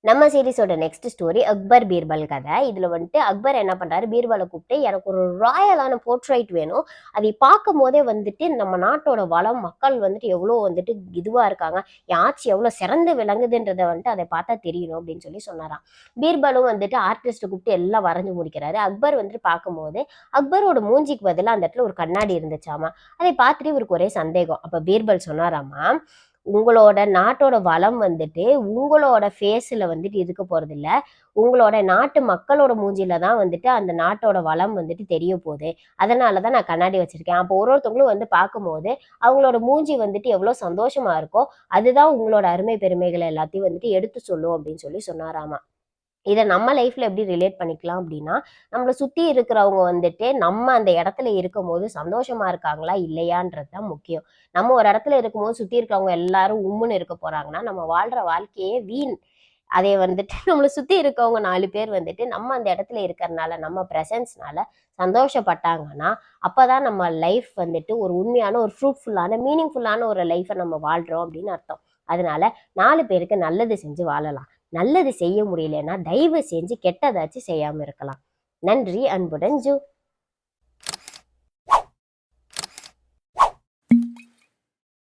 நம்ம சீரிஸோட next story Akbar Birbal கதை. இதுல வந்துட்டு அக்பர் என்ன பண்றாரு, பீர்பலை கூப்பிட்டு எனக்கு ஒரு ராயலான போர்ட்ரைட் வேணும், அதை பார்க்கும் போதே வந்துட்டு நம்ம நாட்டோட வளம் மக்கள் வந்துட்டு எவ்வளோ வந்துட்டு இதுவா இருக்காங்க, என் ஆட்சி எவ்வளோ சிறந்து விளங்குதுன்றதை வந்துட்டு அதை பார்த்தா தெரியணும் அப்படின்னு சொல்லி சொன்னாராம். பீர்பலும் வந்துட்டு ஆர்டிஸ்ட்டை கூப்பிட்டு எல்லாம் வரைஞ்சு முடிக்கிறாரு. அக்பர் வந்துட்டு பார்க்கும்போது அக்பரோட மூஞ்சிக்கு பதிலாக அந்த இடத்துல ஒரு கண்ணாடி இருந்துச்சாமா. அதை பார்த்துட்டு இவருக்கு ஒரே சந்தேகம். அப்ப பீர்பல் சொன்னாராமா, உங்களோட நாட்டோட வளம் வந்துட்டு உங்களோட ஃபேஸில் வந்துட்டு இருக்க போறது இல்ல, உங்களோட நாட்டு மக்களோட மூஞ்சில தான் வந்துட்டு அந்த நாட்டோட வளம் வந்துட்டு தெரிய போகுது. அதனாலதான் நான் கண்ணாடி வச்சிருக்கேன். அப்போ ஒருத்தவங்களும் வந்து பார்க்கும்போது அவங்களோட மூஞ்சி வந்துட்டு எவ்வளவு சந்தோஷமா இருக்கோ அதுதான் உங்களோட அருமை பெருமைகளை எல்லாத்தையும் வந்துட்டு எடுத்து சொல்லும் அப்படின்னு சொல்லி சொன்னாராமா. இதை நம்ம லைஃப்ல எப்படி ரிலேட் பண்ணிக்கலாம் அப்படின்னா, நம்மளை சுத்தி இருக்கிறவங்க வந்துட்டு நம்ம அந்த இடத்துல இருக்கும் போது சந்தோஷமா இருக்காங்களா இல்லையான்றது தான் முக்கியம். நம்ம ஒரு இடத்துல இருக்கும்போது சுத்தி இருக்கிறவங்க எல்லாரும் உம்முன்னு இருக்க போறாங்கன்னா நம்ம வாழ்ற வாழ்க்கையே வீண். அதை வந்துட்டு நம்மளை சுத்தி இருக்கவங்க 4 பேர் வந்துட்டு நம்ம அந்த இடத்துல இருக்கிறதுனால நம்ம பிரசன்ஸ்னால சந்தோஷப்பட்டாங்கன்னா அப்பதான் நம்ம லைஃப் வந்துட்டு ஒரு உண்மையான ஒரு ஃப்ரூட்ஃபுல்லான மீனிங்ஃபுல்லான ஒரு லைஃபை நம்ம வாழ்றோம் அப்படின்னு அர்த்தம். அதனால 4 பேருக்கு நல்லது செஞ்சு வாழலாம். நல்லது செய்ய முடியலன்னா தயவு செஞ்சு கெட்டதாச்சும் செய்யாம இருக்கலாம். நன்றி. அன்புடன் ஜூ.